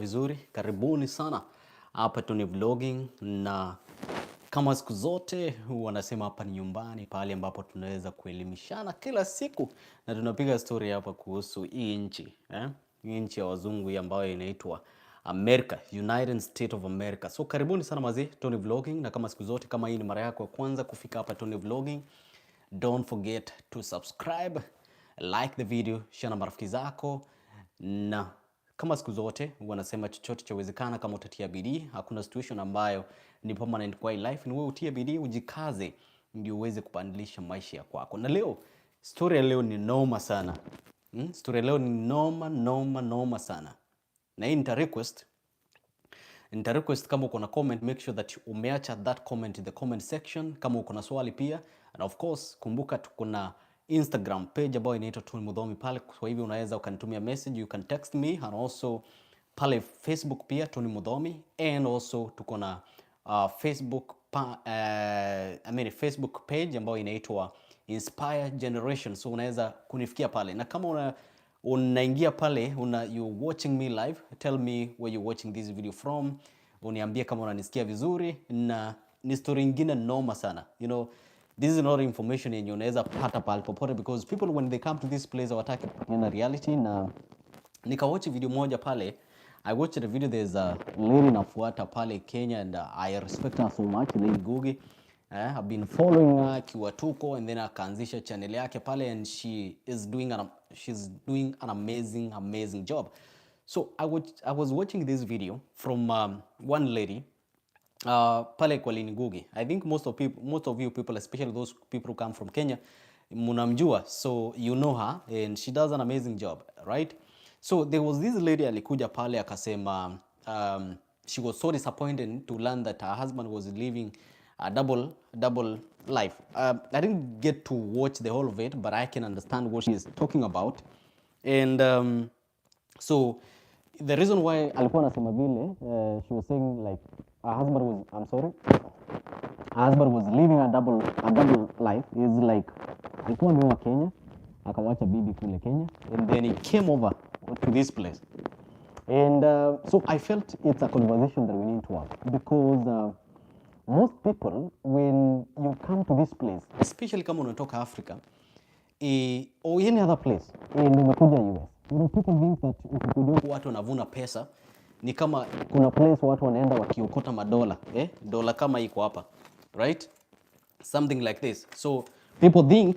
Vizuri, karibuni sana. Hapa tu ni vlogging na kama siku zote wanasema hapa ni nyumbani, pale ambapo tunaweza kuelimishana kila siku na tunapiga story hapa kuhusu hii nchi, hii nchi ya wazungu ambayo inaitwa America, United States of America. So karibuni sana mazee, Tony Vlogging, na kama siku zote, kama hii ni mara yako ya kwanza kufika hapa Tony Vlogging, don't forget to subscribe, like the video, share na marafiki zako, na kama siku zote wanasema chochote chawezekana kama utatia bidii. Hakuna situation ambayo ni permanent kwa life, ni wewe utie bidii, ujikaze ndio uweze kubadilisha maisha kwako. Na leo story ya leo ni noma sana. Story ya leo ni noma sana. Na hii nita request kama uko na comment, make sure that umeacha that comment in the comment section kama uko na swali pia. And of course kumbuka tuko na Instagram page ambayo inaitwa Tony Mudhomi pale, kwa hivyo unaweza ukanitumia message, you can text me, and also pale Facebook pia Tony Mudhomi, and also tuko na Facebook page ambayo inaitwa Inspire Generation, so unaweza kunifikia pale. Na kama unaingia pale, you watching me live, tell me where you watching this video from, uniambie kama unanisikia vizuri. Na ni story nyingine noma sana, you know, this is not information yenye unaweza pata pale popote, because people when they come to this place hawataki kuona reality. Na nikawatch video moja pale, I watched the video, there's a lady nafuata pale Kenya, and I respect her so much, Lady Gugi. I've been following her kiwatuko, and then akaanzisha channel yake pale, and she's doing an amazing job. So I was watching this video from one lady pale kwa Lady Gugi. I think most of you people, especially those people who come from Kenya, munamjua, so you know her, and she does an amazing job, right? So there was this lady alikuja pale akasema she was so disappointed to learn that her husband was living a double life. I didn't get to watch the whole of it, but I can understand what she is talking about. And so the reason why alikuwa anasema vile, she was saying like her husband was living a double life. Is like alikuwa ameoa Kenya, akawacha bibi kule Kenya, and then he came over to this place. And so I felt it's a conversation that we need to have, because most people, when you come to this place, especially kama unatoka Africa or any other place, and umekuja US, you know, people think that ukikuja watu wanavuna pesa ni kama kuna place watu wanaenda wakiokota madola, dola kama iko hapa, right? Something like this. So people think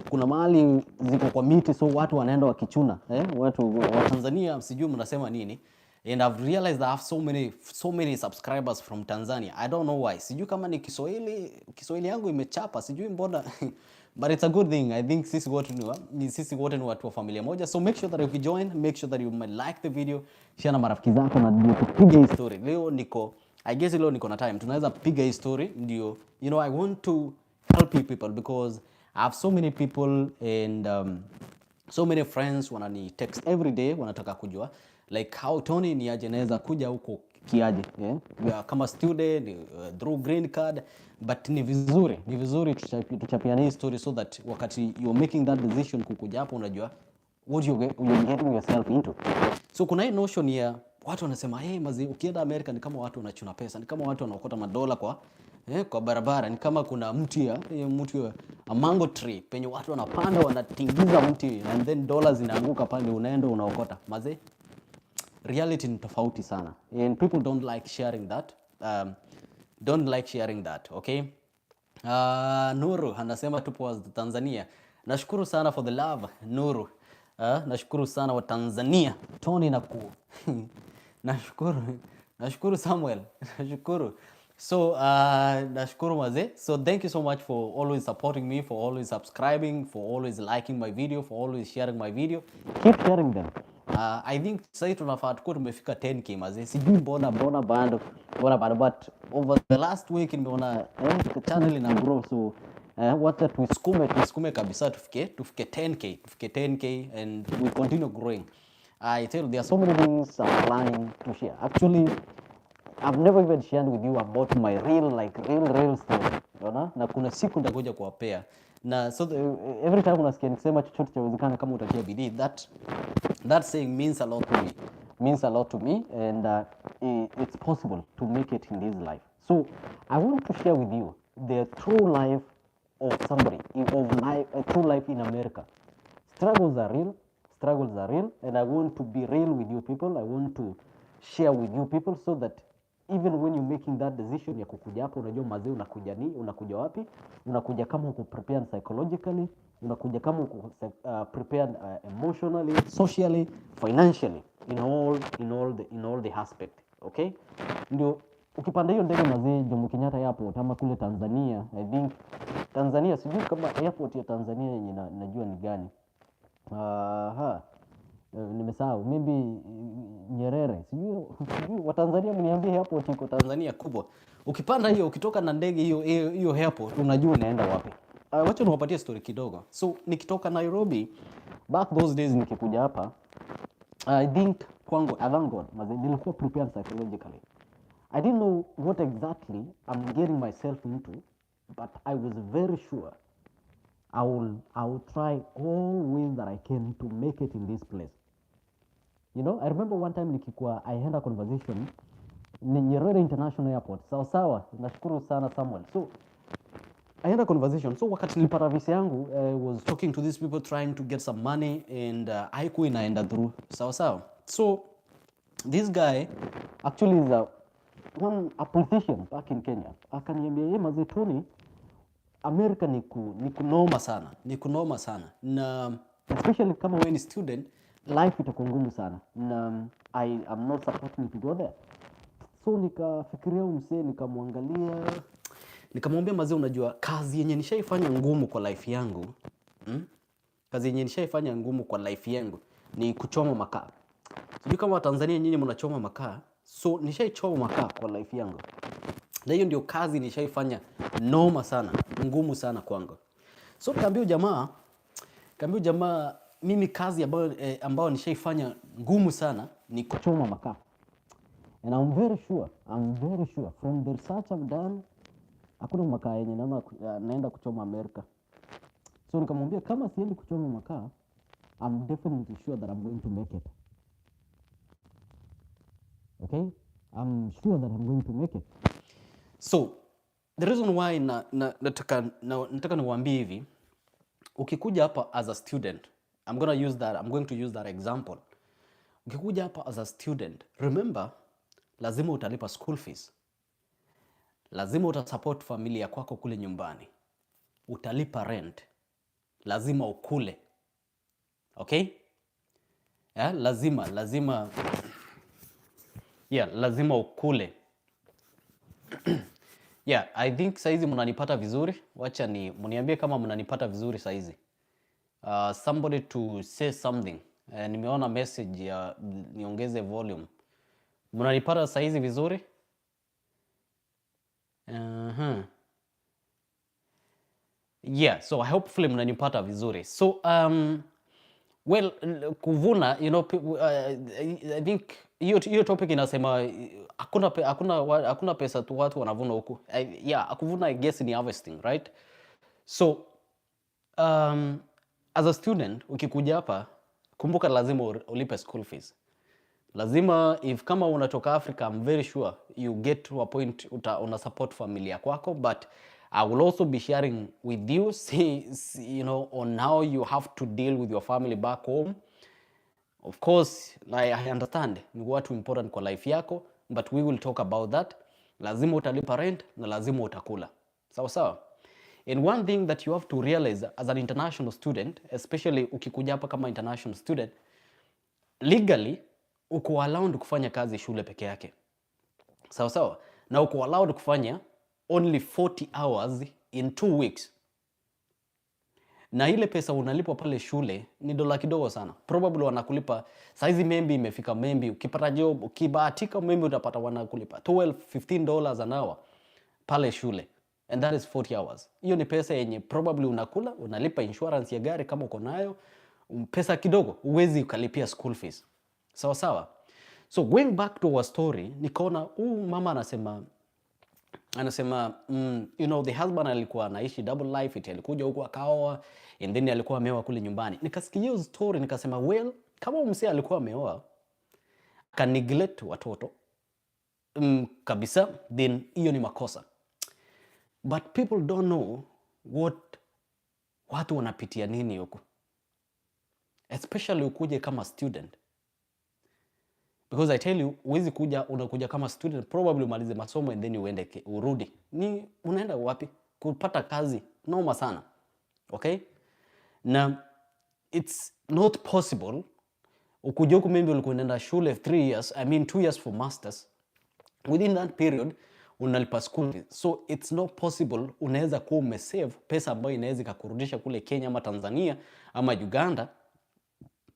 kuna mahali ziko kwa miti, so watu wanaenda wakichuna, watu wa Tanzania sijui mnasema nini. And I've realized I have so many subscribers from Tanzania. I don't know why. Sijui kama ni Kiswahili yangu imechapa, sijui mbona but it's a good thing. I think sisi wote ni watu wa familia moja. So make sure that if you join, make sure that you might like the video, share na marafiki zako, na ndio tupige hii story. Leo niko na time. Tunaweza piga hii story ndio, you know, I want to help you people, because I have so many people and so many friends wanani text every day, wanataka kujua like how Tony ni aje naweza kuja huko kiaje, kama student, through green card. But ni vizuri tuchapiane hii story, so that wakati you're making that decision kukuja hapo, unajua what you're getting yourself into. So kuna hii notion ya watu wanasema mazi ukienda America ni kama watu wanachuna pesa, ni kama watu wanaokota madola kwa barabara, ni kama kuna mti ya a mango tree penye watu wanapanda, wanatingiza mti, and then dollars zinaanguka pale, unaenda unaokota. Mazi reality ni tofauti sana, and people don't like sharing that, okay? Nuru anasema tupo wa Tanzania. Nashukuru sana for the love, Nuru. Nashukuru sana wa Tanzania. Tony nashukuru Samuel. Nashukuru. So nashukuru maze. So thank you so much for always supporting me, for always subscribing, for always liking my video, for always sharing my video. Keep sharing them. I think sasa tunafaa tuko tumefika 10k maze. Sijui mbona bado, but over the last week nimeona channel ina grow, so what that tusukume kabisa tufike 10k and we continue growing. I tell you, there are so many things I'm planning to share. Actually, I've never even shared with you about my real story. Unaona? Na kuna siku nitakuja kuwapea. Na so every time unasikia nikisema chochote chawezekana kama utatia bidii, that saying means a lot to me. means a lot to me, and it's possible to make it in this life. So I want to share with you the true life of somebody, of life, a true life in America. Struggles are real, and I want to be real with you people. I want to share with you people so that even when you're making that decision ya kukuja hapa, unajua mazee unakuja wapi, unakuja kama uko prepared psychologically, unakuja kama uko prepared emotionally, socially, financially, in all the aspect, okay? Ndio ukipanda hiyo ndege mazee Jomo Kenyatta Airport ama kule Tanzania, I think Tanzania, sijui kama airport ya Tanzania yenye najua ni gani. Nimesahau, maybe Nyerere, sijui Watanzania mniambie airport iko Tanzania kubwa. Ukipanda hiyo, ukitoka na ndege hiyo airport, unajua unaenda wapi. Wacha niwapatie story kidogo. So nikitoka Nairobi, back those days nikikuja hapa, I think kwangu, thank God, nilikuwa prepared psychologically. I didn't know what exactly I'm getting myself into, but I was very sure I will try all ways that I can to make it in this place. You know, I remember one time I had a conversation in Nyerere International Airport. Sawa, nashukuru sana Samuel. So I had a conversation. So wakati nilipata visa yangu, I was talking to these people trying to get some money, and haikuwa inaenda through. Sawa. So this guy actually is a politician back in Kenya. Akaniambia yeye mazetuni America ni kunoma sana. Na especially kama wewe ni student, life itakuwa ngumu sana. Na I am not supporting to go there. So nikafikiria msee, nikamwangalia, nikamwambia mazee, unajua kazi yenye nishaifanya ngumu kwa life yangu, kazi yenye nishaifanya ngumu kwa life yangu ni kuchoma makaa. Sijui kama Watanzania nyinyi mnachoma makaa. So nishaichoma makaa kwa life yangu. Na hiyo ndio kazi nishaifanya noma sana, ngumu sana kwangu. So kaambia jamaa mimi kazi ambayo nishaifanya ngumu sana ni kuchoma makaa. And I'm very sure from the research I've done, hakuna makaa yenye naenda kuchoma Amerika. So nikamwambia kama siendi kuchoma makaa, I'm definitely sure that I'm going to make it. Okay? I'm sure that I'm going to make it. So the reason why nataka niwaambie hivi, ukikuja hapa as a student, I'm going to use that example. Ukikuja hapa as a student, remember, lazima utalipa school fees. Lazima utasupport familia kwako kule nyumbani. Utalipa rent. Lazima ukule. Okay? Yeah, lazima ukule. Yeah, I think saizi mnanipata vizuri. Wacha mniambie kama mnanipata vizuri saizi. Somebody to say something. Nimeona message ya niongeze volume. Mnanipata saizi vizuri? Yeah, so hopefully mnanipata vizuri. So well, kuvuna, you know, I think hiyo topic inasema hakuna pesa tu watu wanavuna huku. Yeah, kuvuna I guess ni harvesting, right? So as a student ukikuja hapa, kumbuka lazima ulipe school fees. Lazima, kama unatoka Africa, I'm very sure you get to a point una support familia kwako, but I will also be sharing with you, you know, on how you have to deal with your family back home. Of course, I understand ni watu important kwa life yako, but we will talk about that. Lazima utalipa rent na lazima utakula. Sawa. And one thing that you have to realize as an international student, especially ukikuja hapa kama international student, legally uko allowed kufanya kazi shule peke yake. Sawa. Na uko allowed kufanya only 40 hours in 2 weeks. Na ile pesa unalipwa pale shule ni dola kidogo sana. Probably wanakulipa saizi maybe imefika ukipata job, ukibahatika maybe utapata wanakulipa $12-15 an hour pale shule. And that is 40 hours. Hiyo ni pesa yenye probably unakula, unalipa insurance ya gari kama uko nayo, pesa kidogo, uwezi ukalipia school fees. Sawa. So going back to our story, nikaona mama anasema you know, the husband alikuwa anaishi double life, alikuja huko akaoa, and then alikuwa ameoa kule nyumbani. Nikasikia hiyo story nikasema, well, kama msee alikuwa ameoa ka neglect watoto kabisa, then hiyo ni makosa. But people don't know watu wanapitia nini huko, especially ukuje kama student, because I tell you, uwezi unakuja kama student, probably umalize masomo and then uende urudi. Ni unaenda wapi? Kupata kazi noma sana. Okay? Na it's not possible ukuje huku, maybe ulikuwa unaenda shule 2 years for masters. Within that period unalipa school fees. So it's not possible unaweza kuwa umesave pesa ambayo inaweza kukurudisha kule Kenya ama Tanzania ama Uganda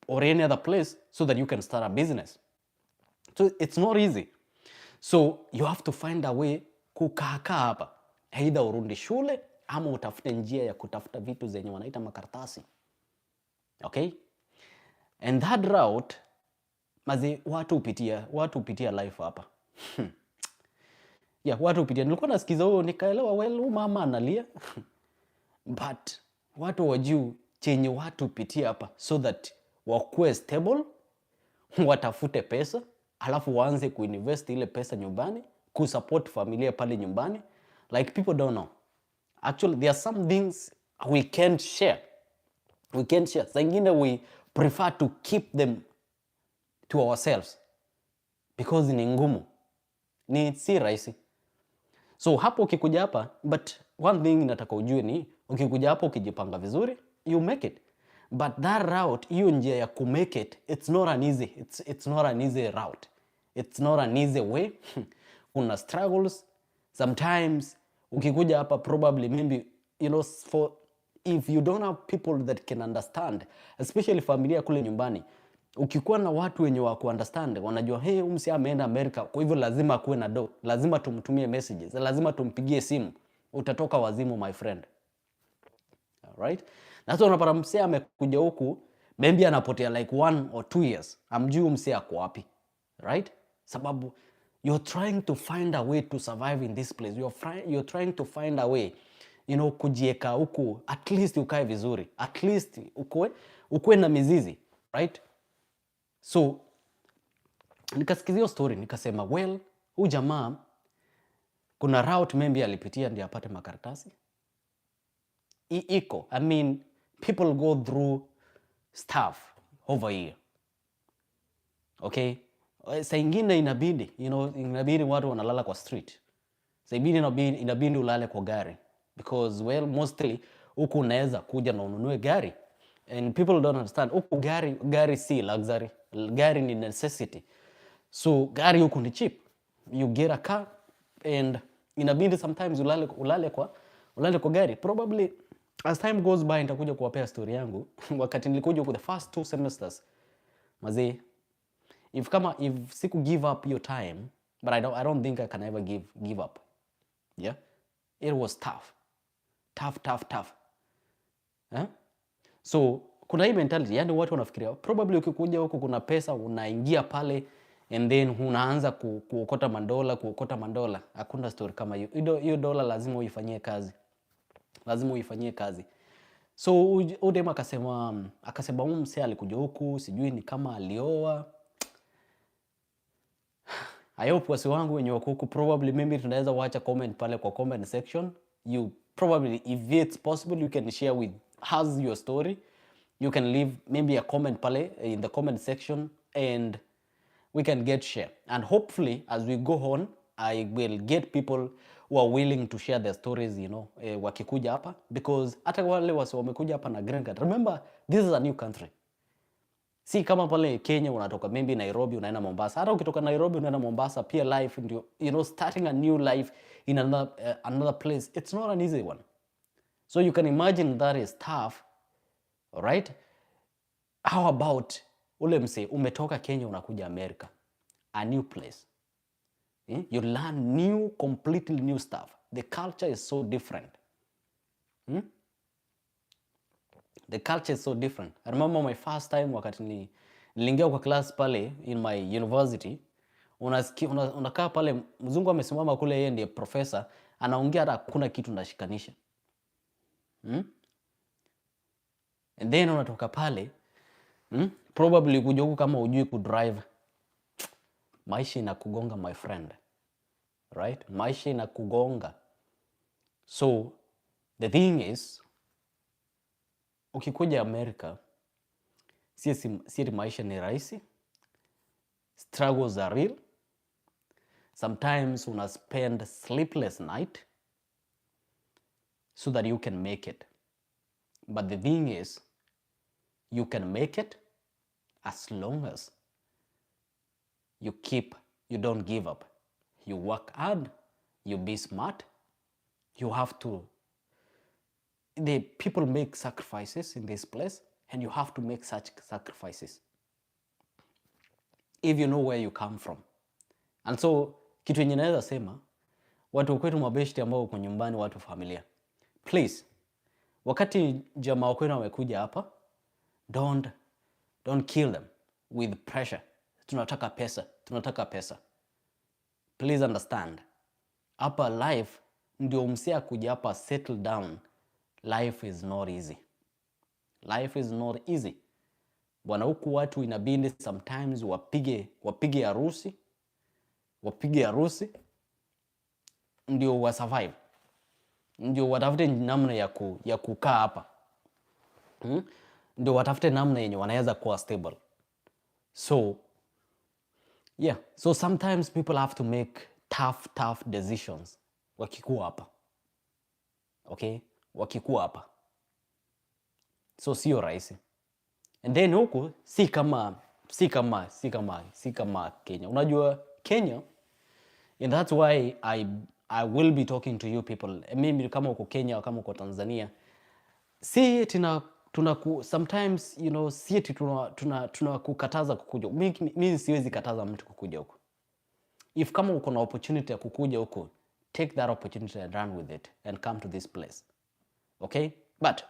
or any other place so that you can start a business. So it's not easy. So you have to find a way kukaa hapa. Either urundi shule ama utafute njia ya kutafuta vitu zenye wanaita makaratasi. Okay? And that route, mazi watu upitia life hapa. Yeah, watu upitia. Nilikuwa nasikiza huo nikaelewa, well, mama analia. But watu wajuu chenye watu upitia hapa so that wakuwe stable, watafute pesa, alafu waanze kuinvest ile pesa nyumbani, kusupport familia pale nyumbani. Like, people don't know. Actually, there are some things we can't share. Zingine we prefer to keep them to ourselves because ni ngumu. Ni si rahisi. So hapo ukikuja hapa, but one thing nataka ujue ni ukikuja hapo ukijipanga vizuri, you make it. But that route, hiyo njia ya ku make it, it's not an easy route. It's not an easy way. Kuna struggles. Sometimes ukikuja hapa, probably maybe, if you don't have people that can understand, especially familia kule nyumbani, ukikuwa na watu wenye wa understand, wanajua hey, msi ameenda Amerika, kwa hivyo lazima kuwe na do, lazima tumtumie messages, lazima tumpigie simu, utatoka wazimu, my friend. Alright? Na so unapata msi amekuja huku, maybe anapotea like 1 or 2 years, amjui msi ako wapi. Right? Sababu you're trying to find a way to survive in this place. You're trying to find a way, kujieka huku, at least ukae vizuri, at least ukue na mizizi, right? So nikasikizia story, nikasema, well, huyu jamaa kuna route maybe alipitia ndio apate makaratasi. Iko, I mean, people go through stuff over here. Okay? Saa ingine inabidi watu wanalala kwa street. Saa ingine inabidi ulale kwa gari. Because, well, mostly huku unaweza kuja na ununue gari. And people don't understand. Huku gari si luxury. Gari ni necessity. So gari huku ni cheap. You get a car and inabidi sometimes ulale kwa gari. Probably as time goes by nitakuja kuwapea story yangu. Wakati nilikuja huku the first 2 semesters. Mazee, if siku give up your time, but I don't think I can ever give up. Yeah? It was tough. Tough. So kuna hii mentality, yani watu wanafikiria probably ukikuja huku kuna pesa, unaingia pale and then unaanza kuokota mandola. Hakuna story kama hiyo. Hiyo dola lazima uifanyie kazi. So udema akasema mse alikuja huku, sijui ni kama alioa. I hope wasi wangu wenye wako huku, probably maybe tunaweza wacha comment pale kwa comment section. You probably, if it's possible, you can share with us your story. You can leave maybe a comment pale in the comment section and we can get share. And hopefully as we go on, I will get people who are willing to share their stories, wakikuja hapa, because hata wale wamekuja hapa na green card. Remember, this is a new country. Si kama pale Kenya unatoka maybe Nairobi unaenda Mombasa. Hata ukitoka Nairobi unaenda Mombasa, pia life ndio, starting a new life in another place. It's not an easy one. So you can imagine that is tough. All right? How about ule mse umetoka Kenya unakuja America? A new place. You learn completely new stuff. The culture is so different. The culture is so different. I remember my first time wakati niliingia kwa class pale in my university. Unakaa pale, mzungu amesimama kule, yeye ndiye professor, anaongea hata hakuna kitu nashikanisha. And then unatoka pale, probably kuja huku kama hujui kudrive. maisha inakugonga my friend, right? Maisha inakugonga. So the thing is, ukikuja America, si maisha ni rahisi. Struggles are real. Sometimes una spend sleepless night so that you can make it. But the thing is, you can make it as long as you don't give up. You work hard, you be smart, you have to, the people make sacrifices in this place, and you have to make such sacrifices if you know where you come from. And so kitu yenye naweza sema, watu kwetu mabeshti ambao uko nyumbani, watu familia, please, wakati jamaa kwenu wamekuja hapa, don't kill them with pressure. Tunataka pesa. Please understand, hapa life ndio msia kuja hapa settle down. Life is not easy. Bwana, huku watu inabidi sometimes wapige harusi ndio wa survive, ndio watafute namna ya kukaa hapa, ndio watafute namna yenye wanaweza kuwa stable. So yeah, so sometimes people have to make tough decisions wakikuwa hapa. Okay, wakikuwa hapa, so sio rahisi. And then huku si kama Kenya. Unajua Kenya, and that's why I will be talking to you people. Mimi kama uko Kenya, kama uko Tanzania, si sometimes, you know, si tunakukataza kukuja. Mimi siwezi kataza mtu kukuja huko. If kama uko na opportunity ya kukuja huko, take that opportunity and run with it and come to this place. Okay? But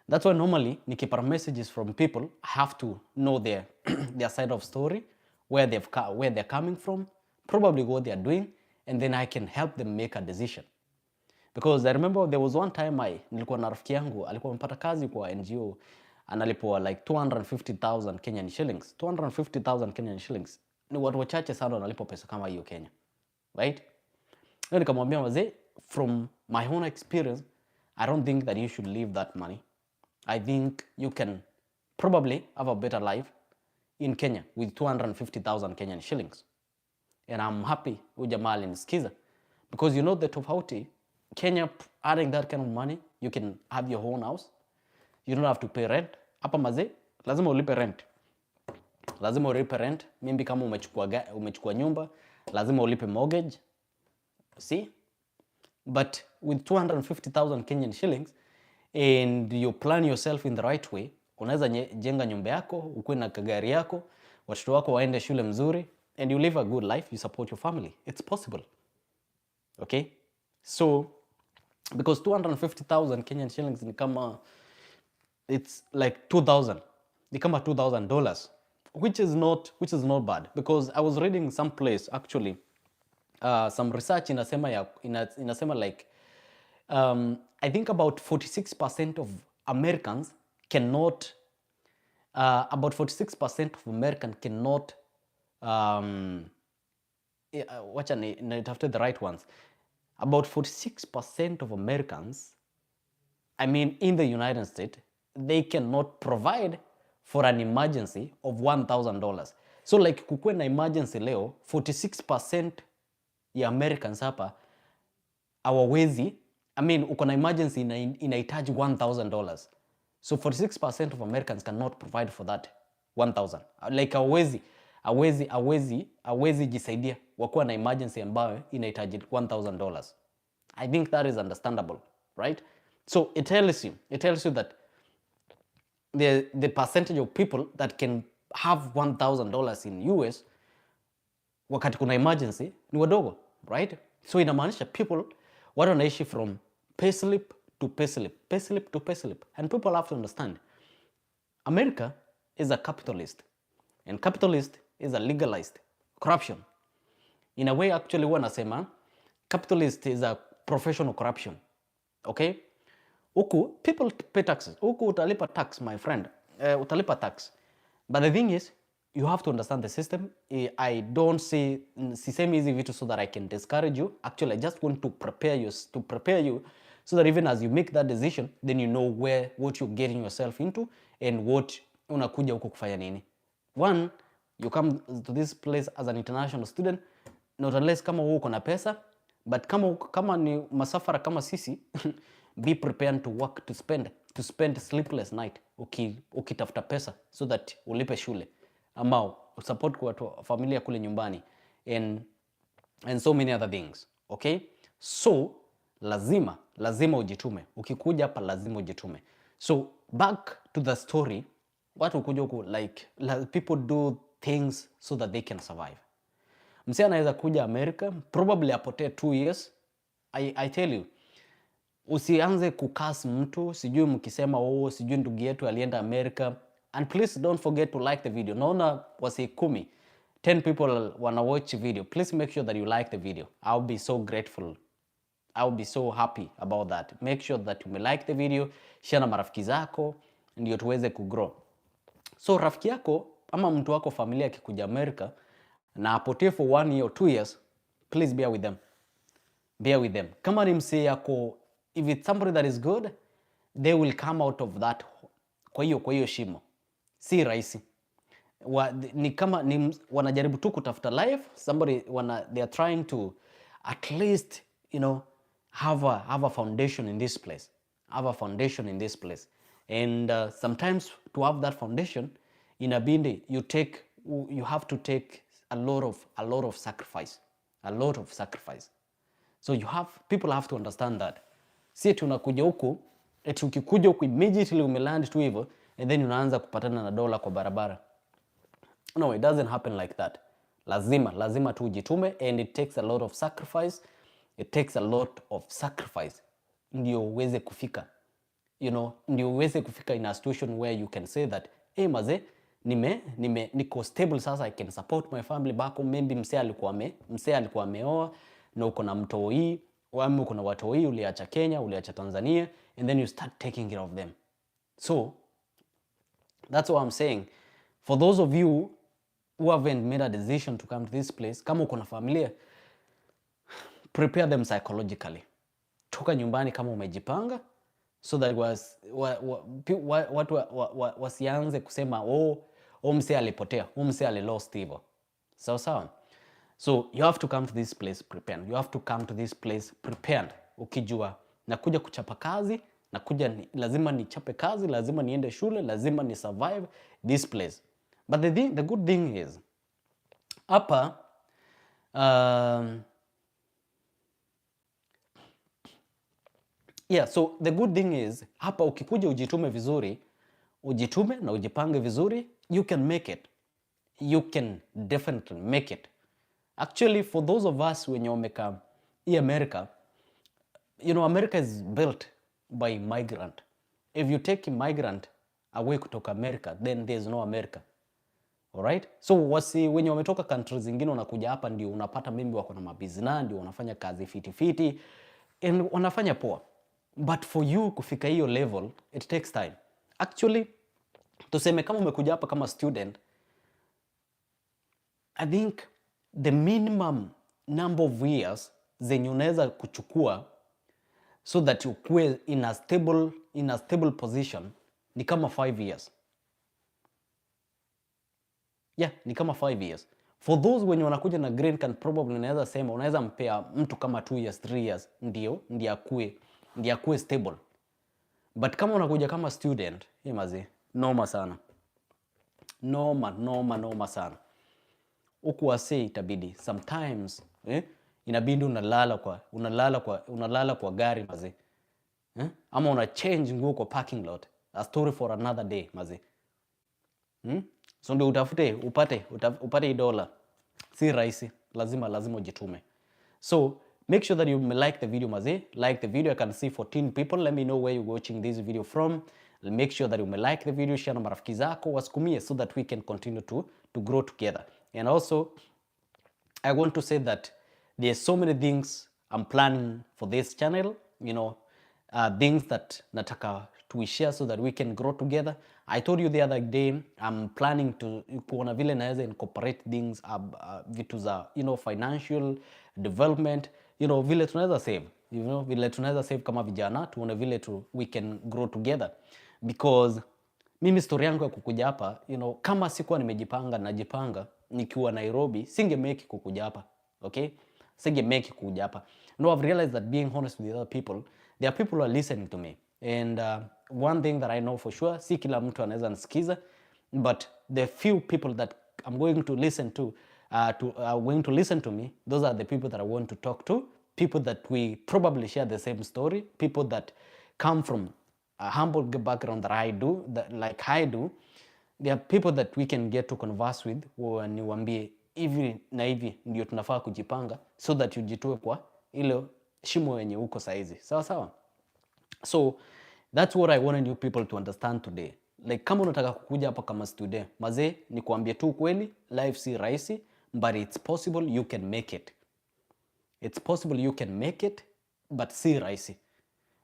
that's why normally nikipata messages from people, I have to know their side of story, where they're coming from, probably what they're doing, and then I can help them make a decision. Because I remember there was one time nilikuwa na rafiki yangu alikuwa amepata kazi kwa NGO, analipwa like 250,000 Kenyan shillings. 250,000 Kenyan shillings. Ni watu wachache sana wanalipwa pesa kama hiyo Kenya. Right? Ndio nikamwambia wazee, from my own experience, I don't think that you should leave that money. I think you can probably have a better life in Kenya with 250,000 Kenyan shillings. And I'm happy ujamaa alinisikiza, because you know the tofauti, Kenya adding that kind of money, you can have your own house. You don't have to pay rent. Hapa mazee, lazima ulipe rent. Mimi kama umechukua nyumba, lazima ulipe mortgage. See? But with 250,000 Kenyan shillings, and you plan yourself in the right way, unaweza jenga nyumba yako, ukue na kagari yako, watoto wako waende shule mzuri, and you live a good life, you support your family. It's possible. Okay? So, because 250,000 Kenyan shillings ni kama, it's like 2,000. Ni kama $2,000, which is not bad. Because I was reading some place, actually, some research inasema like, I think about 46% of Americans cannot, wacha nitafute the right ones. About 46% of Americans, I mean in the United States, they cannot provide for an emergency of $1,000. So like kukuwe na emergency leo, 46% ya Americans hapa hawawezi, I mean uko na emergency inahitaji $1,000. So 46% of Americans cannot provide for that $1,000. Like hawezi jisaidia wakuwa na emergency ambayo inahitaji $1,000. I think that is understandable, right? So it tells you that the percentage of people that can have $1,000 in US wakati kuna emergency ni wadogo, right? So inamaanisha people watu wanaishi from payslip to payslip. And people have to understand, America is a capitalist, and capitalist is a legalized corruption. In a way, actually, huwa nasema capitalist is a professional corruption. Okay? Huku people pay taxes. Huku utalipa tax, my friend. Utalipa tax. But the thing is, you have to understand the system. I don't say sisemi hizi vitu so that I can discourage you. Actually, I just want to prepare you so that even as you make that decision, then you know what you're getting yourself into and what unakuja huko kufanya nini. One, you come to this place as an international student, not unless kama uko na pesa, but kama ni masafara kama sisi be prepared to work, to spend sleepless night ukitafuta pesa so that ulipe shule ama support kwa familia kule nyumbani and so many other things. Okay, so lazima ujitume. Ukikuja hapa lazima ujitume. So back to the story, watu kuja huku like people do things so that they can survive. Msee anaweza kuja America, probably apotee 2 years. I tell you, usianze kukas mtu, sijui mkisema sijui ndugu yetu alienda America. And please don't forget to like the video. Naona wasi 10 people wanna watch video. Please make sure that you like the video. I'll be so grateful. I'll be so happy about that. Make sure that you like the video, share na marafiki zako ndio tuweze kugrow. So rafiki yako ama mtu wako familia akikuja America na apotee for 1 year or 2 years, please bear with them. Bear with them. Kama ni msee yako, if it's somebody that is good, they will come out of that. Kwa hiyo shimo. Si rahisi. Ni kama wanajaribu tu kutafuta life, they are trying to at least, have a foundation in this place. Have a foundation in this place. And sometimes to have that foundation, inabidi you have to take a lot of sacrifice. A lot of sacrifice. So people have to understand that. Si tunakuja huku, eti ukikuja huku immediately umeland tu hivyo, and then unaanza kupatana na dola kwa barabara. No, it doesn't happen like that. Lazima tu ujitume, and it takes a lot of sacrifice. It takes a lot of sacrifice. Ndio uweze kufika. Ndio uweze kufika in a situation where you can say that, hey maze, niko stable sasa, I can support my family back home. Maybe msee alikuwa ameoa na uko na mtoi, au uko na watoi, uliacha Kenya, uliacha Tanzania, and then you start taking care of them. So that's what I'm saying. For those of you who haven't made a decision to come to this place, kama uko na familia, prepare them psychologically. Toka nyumbani kama umejipanga, so that watu wasianze kusema msee alipotea, msee alilost hivyo. Sawa. So you have to come to this place prepared. You have to come to this place prepared. Ukijua nakuja kuchapa kazi, lazima nichape kazi, lazima niende shule, lazima ni survive this place. But the good thing is hapa so the good thing is hapa ukikuja ujitume vizuri, ujitume na ujipange vizuri, you can make it. You can definitely make it. Actually, for those of us when you make America, America is built by migrant. If you take a migrant away kutoka America, then there's no America. Alright? So when you wametoka countries zingine unakuja hapa ndio unapata mimi wako na mabizina, ndio wanafanya kazi fiti and wanafanya poa. But for you kufika hiyo level, it takes time. Actually, tuseme kama umekuja hapa kama student, I think the minimum number of years zenye unaweza kuchukua so that you kuwe in a stable position ni kama 5 years. Yeah, ni kama 5 years. For those wenye wanakuja na green card, probably unaweza sema unaweza mpea mtu kama 2 years, 3 years ndio akue stable. But kama unakuja kama student, mazi, noma sana. Noma sana. Huku wase itabidi sometimes inabidi unalala kwa gari mazi. Ama una change nguo kwa parking lot. A story for another day mazi. So ndio utafute upate $1. Si rahisi, lazima ujitume. So make sure that you like the video mazi. Like the video. I can see 14 people. Let me know where you're watching this video from. Make sure that you like the video, share na marafiki zako, wasukumie so that we can continue to grow together. And also, I want to say that there's so many things I'm planning for this channel, things that nataka we share so that we can grow together. I told you the other day I'm planning to kuona vile naweza incorporate things vitu za financial development, vile tunaweza save, vile tunaweza save kama vijana, tuone vile we can grow together. Because mimi story yangu ya kukuja hapa, kama sikuwa najipanga nikiwa Nairobi, singe make kukuja hapa. Okay, singe make kukuja hapa. I've realized that being honest with other people, there are people who are listening to me. And one thing that I know for sure, si kila mtu anaweza nisikiza, but the few people that I'm going to listen to, going to listen to me, those are the people that I want to talk to, people that we probably share the same story, people that come from a humble background that I do, like I do. There are people that we can get to converse with, niwaambie hivi na hivi ndio tunafaa kujipanga, so that ujitoe kwa ile shimo yenye uko saizi. Sawa. So that's what I wanted you people to understand today. Like kama unataka kukuja hapa kama student, mazee ni kuambia tu kweli, life si rahisi, but it's possible you can make it. It's possible you can make it, but si rahisi.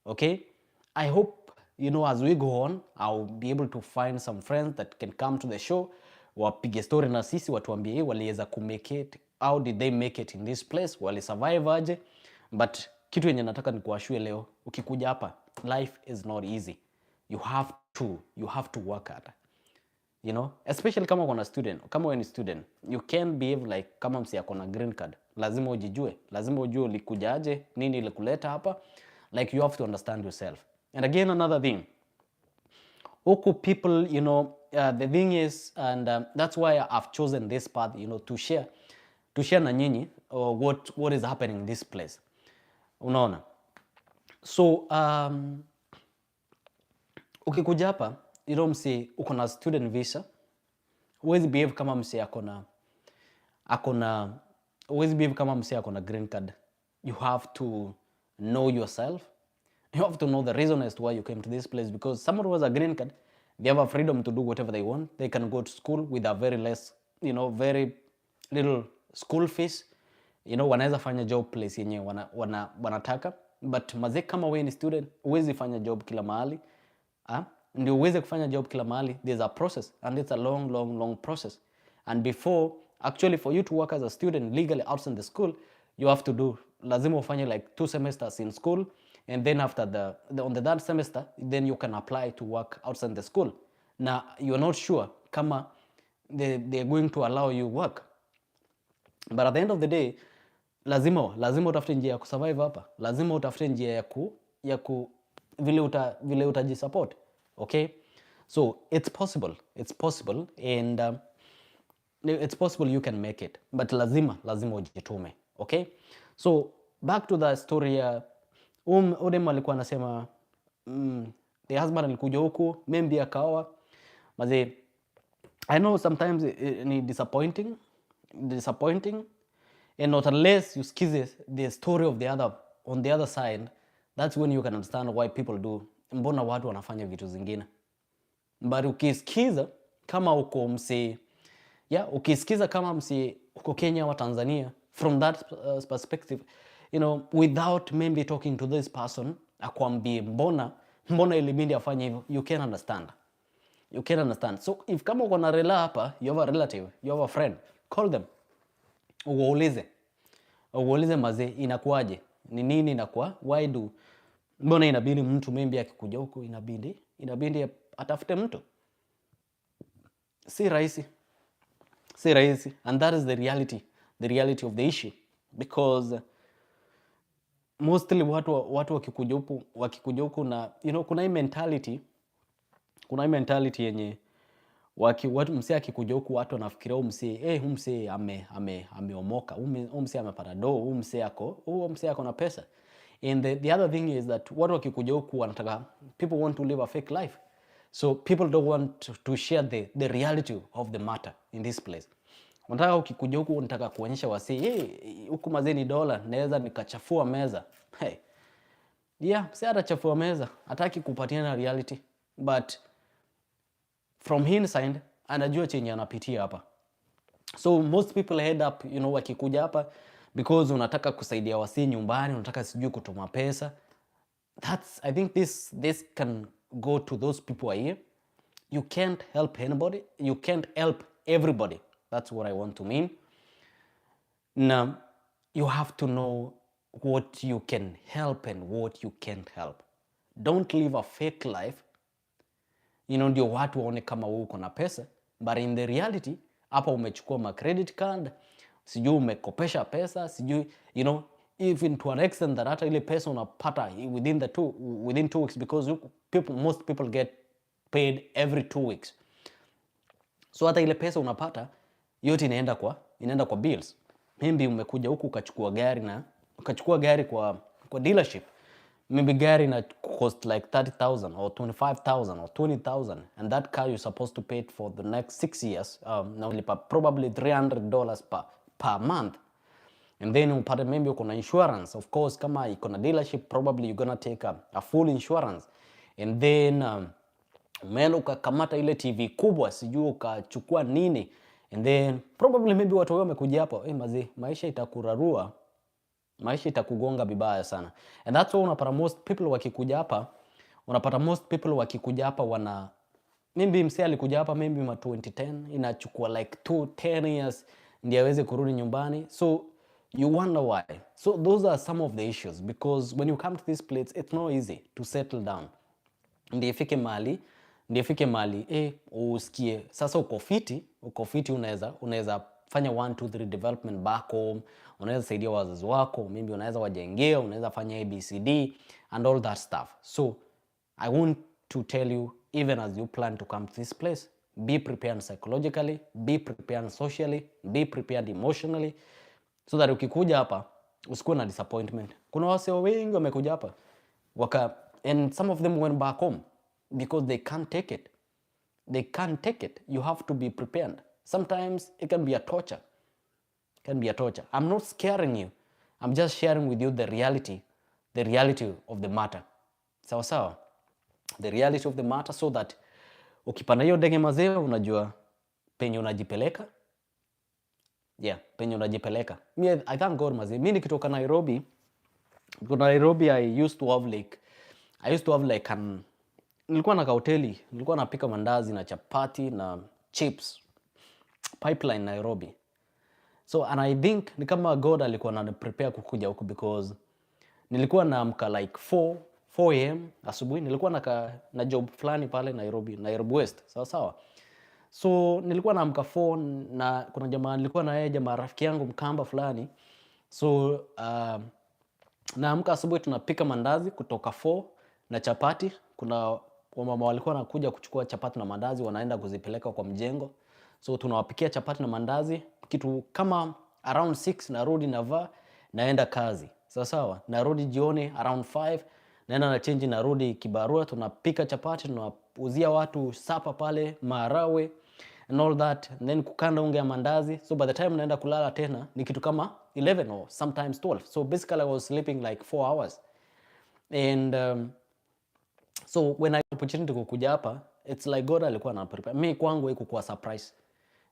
Okay? I hope, as we go on, I'll be able to find some friends that can come to the show, wapige story na sisi, watuambie waliweza kumake it, how did they make it in this place, wali survive aje. But kitu yenye nataka ni kuashue leo, ukikuja hapa, life is not easy. You have to work hard. Especially kama uko na student, kama wewe ni student, you can't behave like kama msi yako na green card. Lazima ujijue, lazima ujue ulikujaje, nini ilikuleta hapa. Like you have to understand yourself. And again, another thing, Oko people, the thing is, and that's why I've chosen this path, to share na nyinyi what is happening in this place. Unaona? So, ukikuja hapa, msi uko na student visa, huwezi behave kama msi huwezi behave kama msi akona green card. You have to know yourself. You have to know the reason as to why you came to this place, because someone who has a green card, they have a freedom to do whatever they want. They can go to school with a very less, very little school fees. Wanaweza fanya job place yenye wanataka. But mazee kama wewe ni student, huwezi fanya job kila mahali. Ndio uweze kufanya job kila mahali, there's a process, and it's a long process. And before, actually for you to work as a student legally outside the school, you have to do, lazima ufanye like 2 semesters in school. And then after on the third semester, then you can apply to work outside the school. Now, you're not sure kama they're going to allow you work. But at the end of the day, lazima utafute njia ya kusurvive hapa. Lazima utafute njia ya vile utajisupport. Okay? So, it's possible. And it's possible you can make it. But lazima ujitume. Okay? So, back to the story. Odem alikuwa anasema the husband alikuja huku, maybe akaoa. Maze, I know sometimes ni disappointing, and not unless you skize the story of on the other side, that's when you can understand why people do, mbona watu wanafanya vitu zingine. But ukisikiza kama uko ukisikiza kama uko Kenya wa Tanzania, from that perspective, without maybe talking to this person, akwambie mbona ilibidi afanye hivyo, you can understand. So if kama uko na rela hapa, you have a relative, you have a friend, call them. Uulize mazee, inakuaje? Ni nini inakuwa? Mbona inabidi mtu maybe akikuja huko inabidi atafute mtu? Si rahisi. And that is the reality of the issue, because mostly watu wakikuja huku na kuna hii mentality yenye watu msee akikuja huku watu wanafikiria huyu msee ameomoka, huyu msee amepata do, huyu msee ako na pesa. And the other thing is that watu wakikuja huku wanataka, people want to live a fake life. So people don't want to share the reality of the matter in this place. Unataka ukikuja huku unataka kuonyesha wasee, huku mazee ni dola, naweza nikachafua meza. Si atachafua meza, hataki kupatiana reality. But from inside, anajua chenye anapitia hapa. So most people head up, wakikuja hapa because unataka kusaidia wasee nyumbani, unataka sijui kutuma pesa. I think this can go to those people who are here. You can't help anybody. You can't help everybody. That's what I want to mean. Now, you have to know what you can help and what you can't help. Don't live a fake life. Ndio watu waone kama wewe uko na pesa, but in the reality hapa umechukua ma credit card, sijui umekopesha pesa, sijui even to an extent that hata ile pesa unapata within 2 weeks, because most people get paid every 2 weeks. So hata ile pesa unapata yote inaenda kwa bills. Maybe umekuja huku ukachukua gari kwa dealership. Maybe gari na cost like 30,000 or 25,000 or 20,000, and that car you're supposed to pay it for the next 6 years. Now probably $300 per month. And then upate maybe uko na insurance. Of course, kama iko na dealership, probably you're gonna take a full insurance. And then umeenda ukakamata ile TV kubwa, sijui ukachukua nini. And then probably maybe watu wao wamekuja hapa, maisha itakurarua. Maisha itakugonga vibaya sana. And that's why unapata most people wakikuja hapa wana maybe msee alikuja hapa maybe 2010, inachukua like 10 years ndio aweze kurudi nyumbani. So you wonder why. So those are some of the issues, because when you come to this place it's not easy to settle down. Ndio ifike mali usikie sasa uko fiti, unaweza fanya 1 2 3 development back home, unaweza saidia wazazi wako, maybe unaweza wajengea, unaweza fanya ABCD and all that stuff. So I want to tell you, even as you plan to come to this place, be prepared psychologically, be prepared socially, be prepared emotionally, so that ukikuja hapa usikuwe na disappointment. Kuna wase wengi wamekuja hapa and some of them went back home because they can't take it. You have to be prepared. Sometimes it can be a torture. I'm not scaring you. I'm just sharing with you the reality of the matter. Sawa. The reality of the matter, so that ukipanda hiyo ndege mazee unajua penye unajipeleka. Penye unajipeleka. I thank God mazee. Mimi nikitoka Nairobi, I used to have like nilikuwa na hoteli, nilikuwa napika mandazi na chapati na chips. Pipeline Nairobi. So and I think ni kama God alikuwa na prepare kukuja huku, because nilikuwa naamka like 4 am asubuhi. Nilikuwa na job fulani pale Nairobi West. Sawa. So nilikuwa naamka 4 na kuna jamaa nilikuwa na yeye, jamaa rafiki yangu Mkamba fulani. So naamka asubuhi tunapika mandazi kutoka 4 na chapati. Kuna wamama walikuwa wanakuja kuchukua chapati na mandazi, wanaenda kuzipeleka kwa mjengo. So tunawapikia chapati na mandazi kitu kama around 6, narudi naenda kazi. Sawa. Narudi jioni around 5, naenda na change, narudi kibarua, tunapika chapati, tunauzia watu sapa pale, marawe and all that, and then kukanda unga ya mandazi. So by the time naenda kulala tena ni kitu kama 11 or sometimes 12. So basically I was sleeping like 4 hours. And so when I opportunity kukuja hapa, it's like God alikuwa na prepare. Mimi kwangu haikuwa surprise,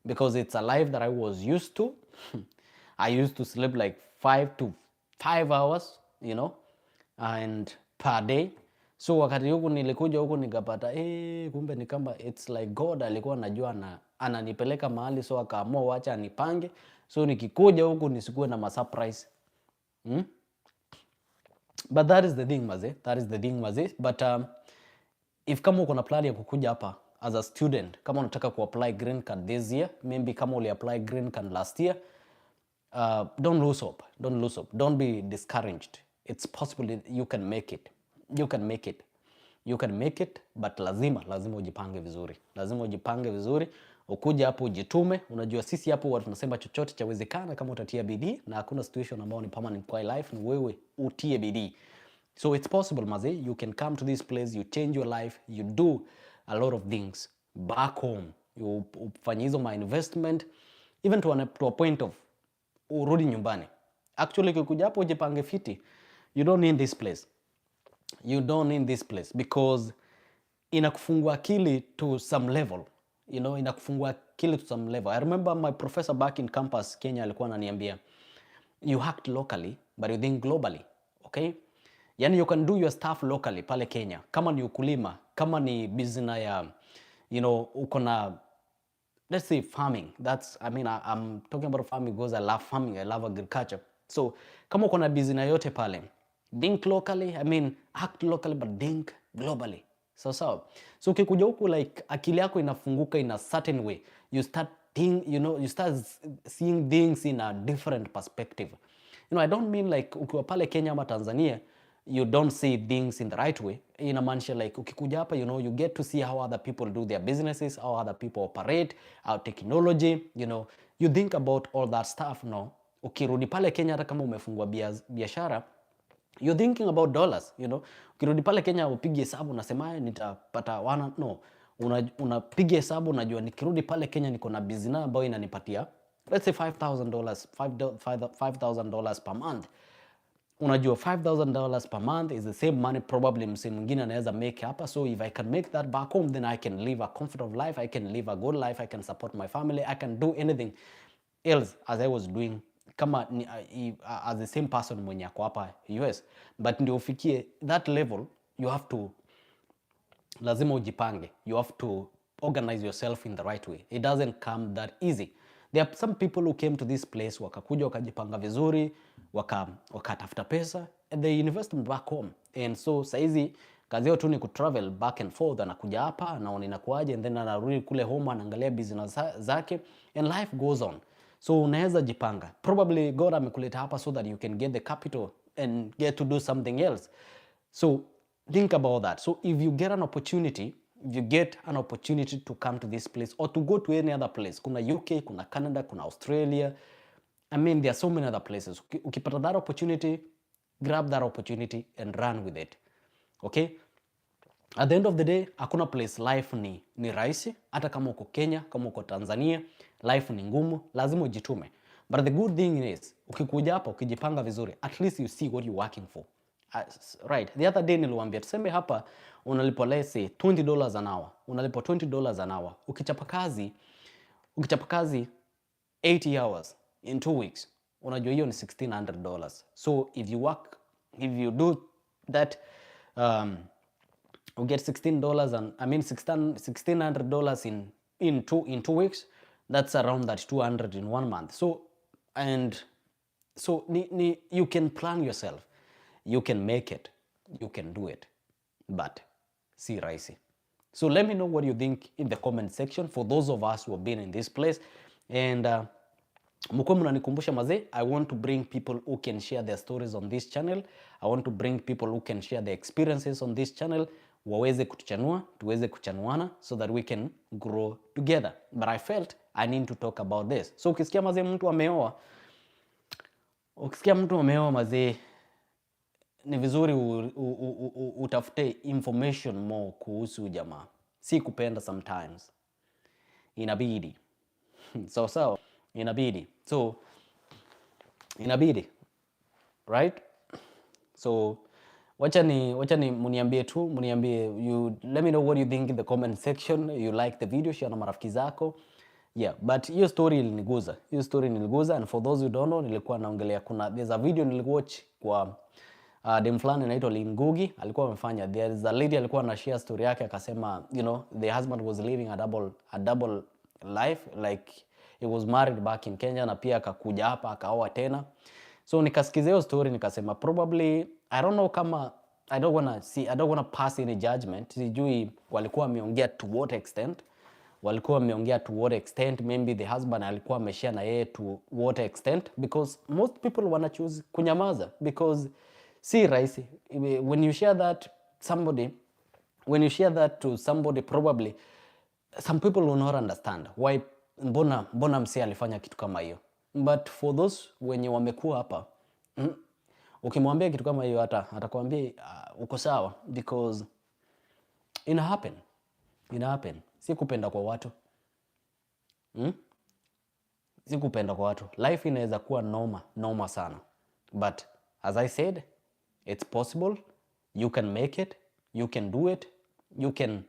because it's a life that I was used to. I used to sleep like 5 hours, and per day. So wakati huku nilikuja huku nikapata kumbe ni kama it's like God alikuwa anajua ananipeleka mahali, so akaamua wacha anipange, so nikikuja huku nisikuwe na surprise. But that is the thing maze. But if kama uko na plan ya kukuja hapa as a student, kama unataka kuapply green card this year, maybe kama uli apply green card last year, don't lose hope. Don't be discouraged. It's possible you can make it. But lazima ujipange vizuri. Ukuja hapo ujitume. Unajua sisi hapo watu tunasema chochote chawezekana kama utatia bidii, na hakuna situation ambayo ni permanent kwa life, ni wewe utie bidii. So it's possible maze, you can come to this place, you change your life, you do a lot of things back home. You ufanye hizo my investment, even to a point of urudi nyumbani. Actually ukikuja hapo ujipange fiti, you don't need this place. Because inakufungua akili to some level. I remember my professor back in campus Kenya alikuwa ananiambia, you act locally but you think globally. Okay? Yani you can do your stuff locally pale Kenya. Kama ni ukulima, kama ni business ya uko na, let's say farming. That's, I mean, I'm talking about farming because I love farming, I love agriculture. So kama uko na business yote pale, think locally, I mean act locally but think globally. So ukikuja huku like akili yako inafunguka in a certain way, you start you start seeing things in a different perspective. I don't mean like ukiwa pale Kenya ama Tanzania you don't see things in the right way. Inamaanisha like ukikuja hapa you get to see how other people do their businesses, how other people operate, how technology, you think about all that stuff. Ukirudi pale Kenya hata kama umefungua biashara, you're thinking about dollars, Ukirudi pale Kenya upige hesabu unasema nitapata unapiga hesabu unajua nikirudi pale Kenya niko na business ambayo inanipatia let's say $5,000 per month. Unajua $5,000 per month is the same money probably msee mwingine anaweza make hapa. So if I can make that back home, then I can live a comfortable life, I can live a good life, I can support my family, I can do anything else as I was doing kama as the same person mwenye ako hapa US. But ndio ufikie that level, you have to, lazima ujipange, you have to organize yourself in the right way. It doesn't come that easy. There are some people who came to this place, wakakuja wakajipanga vizuri, wakatafuta pesa, and they invest back home. And so saizi kazi yao tu ni kutravel back and forth, anakuja hapa anaona inakuaje, and then anarudi kule home anaangalia business zake, and life goes on. So unaweza jipanga. Probably God amekuleta hapa so that you can get the capital and get to do something else. So think about that. So if you get an opportunity, to come to this place or to go to any other place, kuna UK, kuna Canada, kuna Australia, I mean there are so many other places. Ukipata that opportunity, grab that opportunity and run with it. Okay? At the end of the day, hakuna place life ni rahisi. Hata kama uko Kenya, kama uko Tanzania, life ni ngumu, lazima ujitume. But the good thing is, ukikuja hapa, ukijipanga vizuri, at least you see what you're working for. Right. The other day niliwaambia tuseme hapa unalipo let's say $20 an hour. Unalipo $20 an hour. Ukichapa kazi 80 hours in 2 weeks, unajua hiyo ni $1,600. So if you do that, you get $1,600 in 2 weeks. That's around that 200 in 1 month. So you can plan yourself. You can make it, you can do it, but si rahisi. So let me know what you think in the comment section for those of us who have been in this place. And mkuwe mnanikumbusha mazee, I want to bring people who can share their stories on this channel. I want to bring people who can share their experiences on this channel. Waweze kutuchanua, tuweze kuchanuana so that we can grow together. But I felt I need to talk about this. So ukisikia mazee mtu ameoa mazee, ni vizuri utafute information more kuhusu jamaa. Si kupenda sometimes. Inabidi. Inabidi. Right? So wacha ni muniambie let me know what you think in the comment section. You like the video, share na marafiki zako. Yeah, but hiyo story niliguza. And for those who don't know, nilikuwa naongelea there's a video niliwatch kwa dem fulani anaitwa Ngugi, alikuwa amefanya. There's a lady alikuwa na share story yake akasema, the husband was living a double life, like he was married back in Kenya na pia akakuja hapa akaoa tena. So nikasikiza hiyo story nikasema probably, I don't know kama, I don't wanna pass any judgment. Sijui walikuwa wameongea to what extent, maybe the husband alikuwa ameshare na yeye to what extent, because most people wanna choose kunyamaza because si rahisi. When you share that to somebody, probably some people will not understand why, mbona msee alifanya kitu kama hiyo. But for those wenye wamekuwa hapa, ukimwambia kitu kama hiyo atakwambia uko sawa, because ina happen. Si kupenda kwa watu. Life inaweza kuwa noma sana. But as I said, it's possible. You can make it. You can do it. You can.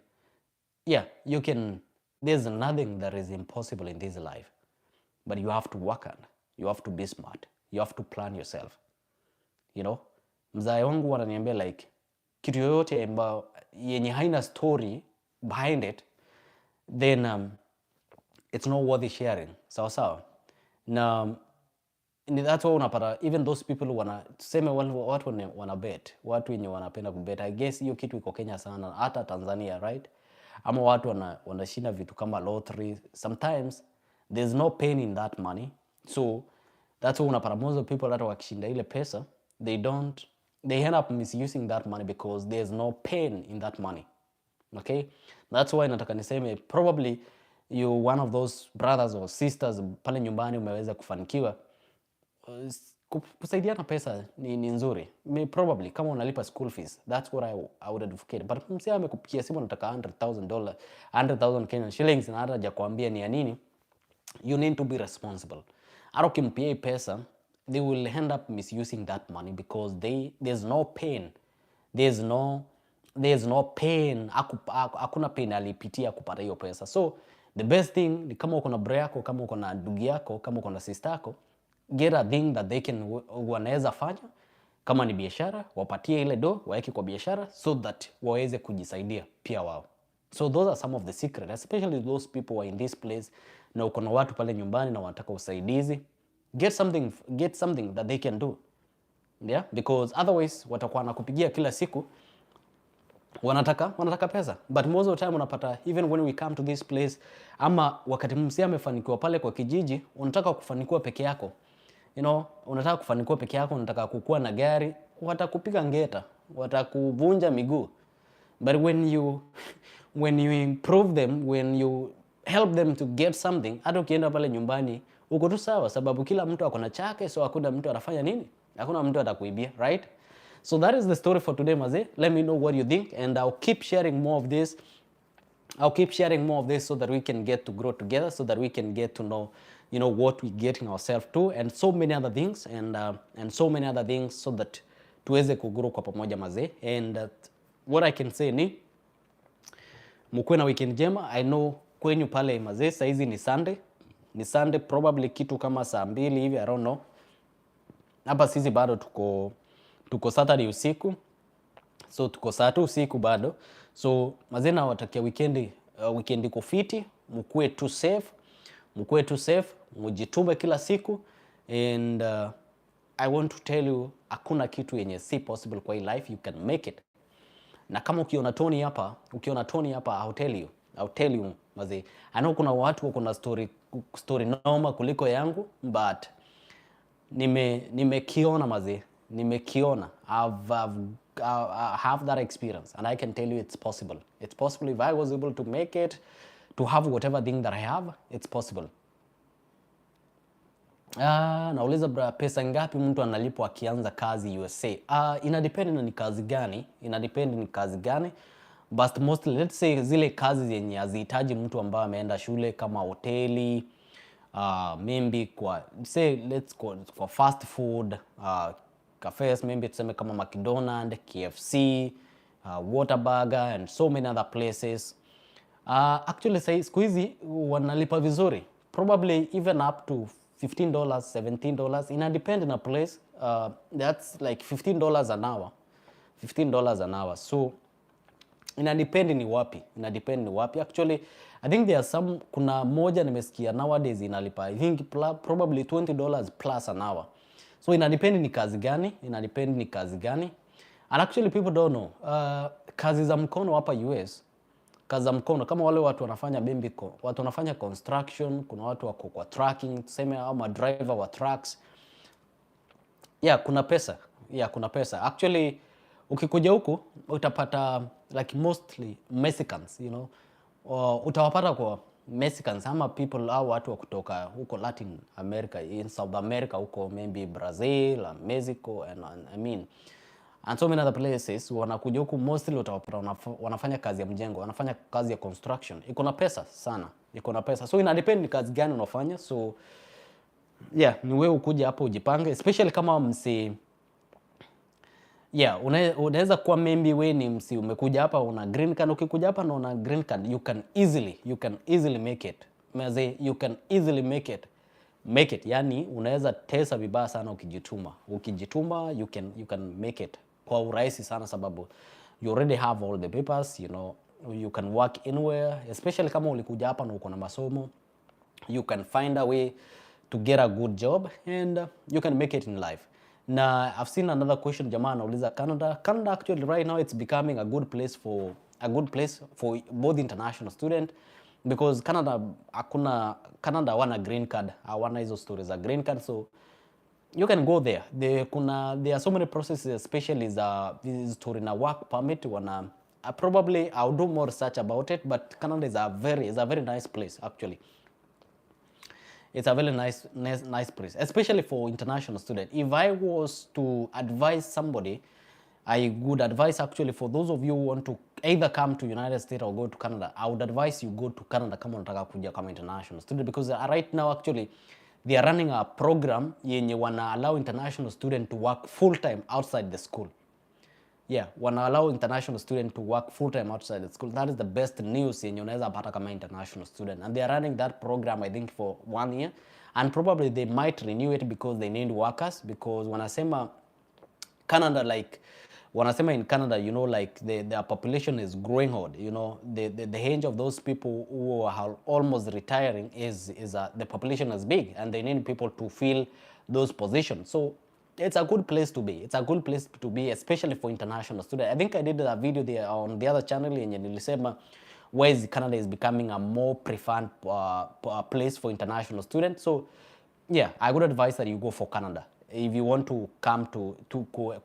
There's nothing that is impossible in this life. But you have to work hard. You have to be smart. You have to plan yourself. Mzae wangu wananiambia like, kitu yoyote ambayo yenye haina story behind it, then it's not worthy sharing. Sawa. Na that's why unapata even those people tuseme watu wana bet, watu wenye wanapenda kubet, I guess hiyo kitu iko Kenya sana, hata Tanzania, right? Ama watu wanashinda vitu kama lottery. Sometimes there's no pain in that money, so that's why unapata most of people that wakishinda ile pesa, they end up misusing that money because there's no pain in that money. Okay, that's why nataka niseme probably you one of those brothers or sisters pale nyumbani umeweza kufanikiwa. Kusaidiana pesa ni nzuri. Probably kama unalipa school fees, that's what I would advocate. But msee amekupigia simu nataka $100,000, 100,000 Kenyan shillings, na hata hajakwambia ni ya nini, you need to be responsible. Hata ukimpia pesa, they will end up misusing that money because there's no pain. There's no pain. Hakuna pain alipitia kupata hiyo pesa. So the best thing ni kama uko na bro yako, kama uko na ndugu yako, kama uko na sister yako, get a thing that they can wanaweza fanya. Kama ni biashara, wapatie ile do, waeke kwa biashara so that waweze kujisaidia pia wao. So those are some of the secrets, especially those people who are in this place na uko na watu pale nyumbani na wanataka usaidizi. Get something that they can do. Yeah, because otherwise watakuwa nakupigia kila siku wanataka pesa. But most of the time unapata even when we come to this place, ama wakati msee amefanikiwa pale kwa kijiji, unataka kufanikiwa peke yako. Unataka kufanikiwa peke yako, unataka kukua na gari, watakupiga ngeta, watakuvunja miguu. But when you improve them, when you help them to get something, hata ukienda pale nyumbani uko tu sawa, sababu kila mtu ako na chake, so hakuna mtu atafanya nini? Hakuna mtu atakuibia, right? So that is the story for today, Maze. Let me know what you think, and I'll keep sharing more of this. So that we can get to grow together, so that we can get to know, what we're getting ourselves to, and so many other things, and so many other things, so that tuweze kugrow kwa pamoja, Maze. And what I can say ni mkuwe na weekend jema. I know kwenyu pale, Maze, saizi ni Sunday, probably kitu kama saa 2 hivi, I don't know. Hapa sisi bado tuko Saturday usiku, so tuko Saturday usiku bado. So Maze, nawatakia weekend iko fiti, mkuwe tu safe, mjitume kila siku. And I want to tell you, hakuna kitu yenye si possible kwa hii life. You can make it. Na kama ukiona Tony hapa, I'll tell you, Maze. I know kuna watu wako na story noma kuliko yangu, but nimekiona, Maze. Nimekiona. I have that experience, and I can tell you it's possible. It's possible. If I was able to make it, to have whatever thing that I have, it's possible. Nauliza pesa ngapi mtu analipwa akianza kazi USA? Inadepend ni kazi gani. But mostly, let's say zile kazi zenye hazihitaji mtu ambaye ameenda shule, kama hoteli, maybe kwa fast food, cafes, maybe tuseme kama McDonald's, KFC, Whataburger, and so many other places. Actually siku hizi wanalipa vizuri, probably even up to $15, $17. Inadepend na place. That's like $15 an hour. So inadepend ni wapi. Actually, I think there are kuna moja nimesikia nowadays inalipa, I think probably $20 plus an hour. So inadepend ni kazi gani. And actually people don't know, kazi za mkono hapa US, kazi za mkono kama wale watu wanafanya watu wanafanya construction, kuna watu wako kwa trucking, tuseme ama driver wa trucks. Kuna pesa. Actually ukikuja huku utapata like mostly Mexicans, utawapata kwa Mexicans ama people au watu wa kutoka huko Latin America, in South America huko, maybe Brazil and Mexico and so many other places. Wanakuja huku mostly utawapata wanafanya kazi ya mjengo, wanafanya kazi ya construction. Iko na pesa sana, so ina depend ni kazi gani unafanya. So ni wewe ukuja hapo ujipange, especially kama unaweza kuwa maybe wewe ni umekuja hapa una green card. Ukikuja hapa na una green card, you can easily make it. You can easily make it. Yani unaweza tesa vibaya sana ukijituma. You can make it kwa urahisi sana, sababu you already have all the papers, you know, you can work anywhere, especially kama ulikuja hapa na uko na masomo, you can find a way to get a good job and you can make it in life. Now, I've seen another question, jamaa anauliza Canada. Canada actually right now it's becoming a good place for both international student, because Canada hawana green card, hawana hizo stories za green card, so you can go there. There are so many processes, especially this story na work permit. Probably I'll do more research about it, but Canada is a very nice place actually. It's a very nice place, especially for international students. If I was to advise somebody, I would advise actually for those of you who want to either come to United States or go to Canada, I would advise you go to Canada kama unataka kuja kama international student, because right now actually they are running a program yenye wana allow international student to work full time outside the school. Yeah, wana allow international student to work full time outside the school. That is the best news yenye unaweza pata kama international student, and they are running that program I think for 1 year, and probably they might renew it because they need workers, because wanasema Canada, like wanasema in Canada, you know, like their population is growing old, you know, the age of those people who are almost retiring is the population is big, and they need people to fill those positions. So it's a good place to be. It's a good place to be, especially for international students. I think I did a video there on the other channel yenye nilisema why is Canada is becoming a more preferred place for international students. So yeah, I would advise that you go for Canada if you want to come to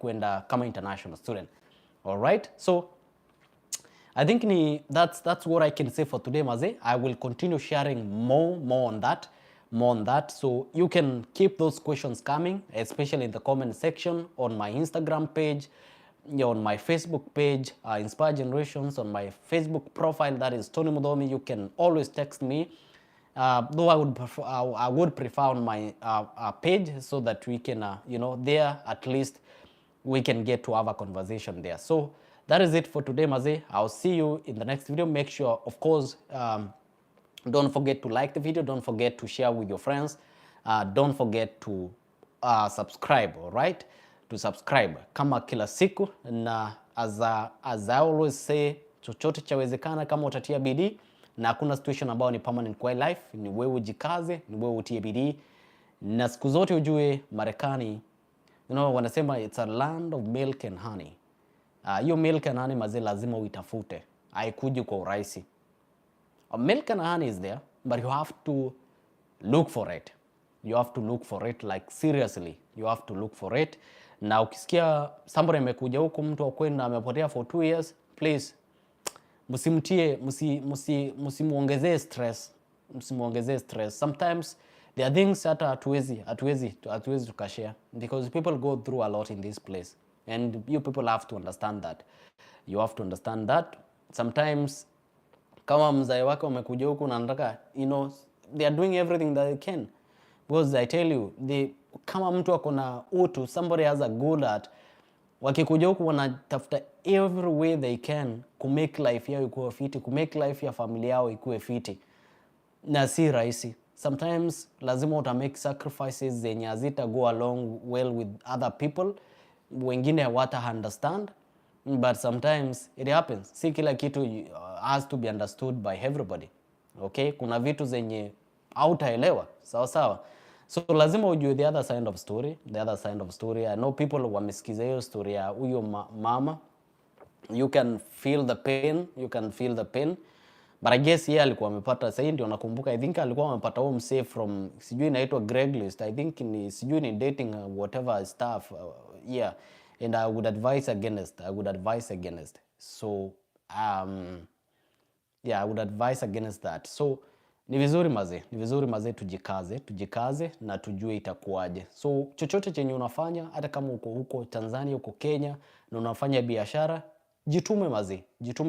kuenda kama international student. All right, so I think that's what I can say for today, Maze. I will continue sharing more on that, so you can keep those questions coming, especially in the comment section, on my Instagram page, on my Facebook page, Inspire Generations, on my Facebook profile, that is Tony Mudomi. You can always text me, though I would prefer on my page, so that we can you know, there at least we can get to have a conversation there. So that is it for today, Maze. I'll see you in the next video. Make sure, of course, don't forget to like the video. Don't forget to share with your friends. Don't forget to subscribe, all right? To subscribe kama kila siku, na as I always say, chochote chawezekana kama utatia bidii, na hakuna situation ambayo ni permanent kwa life. Ni wewe ujikaze, ni wewe utie bidii, na siku zote ujue Marekani, you know, wanasema it's a land of milk and honey. Hiyo milk and honey, Maze, lazima uitafute, haikuji kwa urahisi. Milk and honey is there, but you have to look for it. You have to look for it, like seriously. You have to look for it. Na ukisikia somebody amekuja huku, mtu akwenda amepotea for 2 years, please msimuongezee stress. Msimuongezee stress. Sometimes there are things that hatuwezi tukashare, because people go through a lot in this place, and you people have to understand that. You have to understand that. Sometimes kama mzae wake wamekuja huku na nataka, you know, they are doing everything that they can, because I tell you, kama mtu ako na utu, somebody has a good heart, wakikuja huku wanatafuta every way they can to make life yao ikuwe fiti, to make life ya familia yao ikuwe fiti, na si rahisi. Sometimes lazima uta make sacrifices zenye hazita go along well with other people, wengine hawata understand, but sometimes it happens. Si kila kitu has to be understood by everybody, okay? Kuna vitu zenye hautaelewa, sawa. So lazima ujue the other side of story. I know people wamesikiza hiyo story ya huyo mama. You can feel the pain, but I guess yeye alikuwa amepata, sasa ndio nakumbuka, I think alikuwa amepata huo msee from, sijui inaitwa Craigslist, I think ni sijui ni dating whatever stuff, yeah. And I would advise against. So yeah, I would advise against that. So ni vizuri Maze, tujikaze na tujue itakuwaje. So chochote chenye unafanya, hata kama uko huko Tanzania, uko Kenya na unafanya biashara, jitume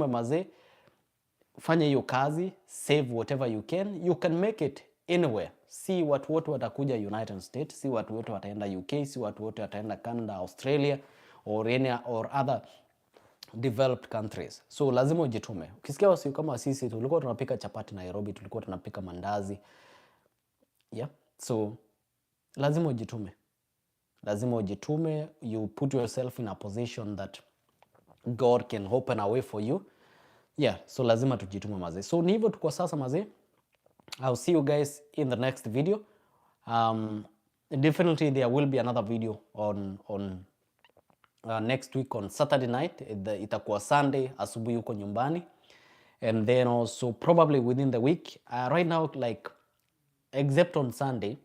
Maze, fanya hiyo kazi, save whatever you can make it anywhere. Si watu wote watakuja United States, si watu wote wataenda UK, si watu wote wataenda Canada, Australia or other developed countries. So lazima ujitume. Ukisikia wasi kama sisi tulikuwa tunapika chapati Nairobi, tulikuwa tunapika mandazi. Yeah. So lazima ujitume. You put yourself in a position that God can open a way for you. Yeah, so lazima tujitume mazee. So ni hivyo tu kwa sasa mazee. I'll see you guys in the next video. Definitely there will be another video on next week on Saturday night. Itakuwa Sunday asubuhi huko nyumbani, and then also probably within the week. Right now, like, except on Sunday,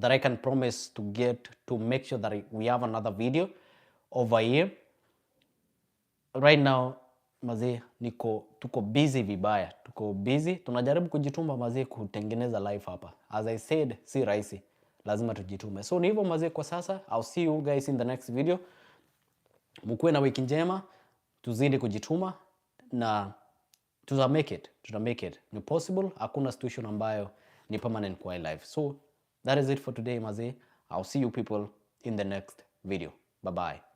that I can promise to make sure that we have another video over here. Right now mazee, tuko busy vibaya, tuko busy, tunajaribu kujituma mazee kutengeneza life hapa. As I said, si rahisi, lazima tujitume. So ni hivyo mazee kwa sasa. I'll see you guys in the next video. Mkuwe na wiki njema, tuzidi kujituma na tuta make it. Ni possible, hakuna situation ambayo ni permanent kwa life. So that is it for today mazee. I'll see you people in the next video. Bye bye.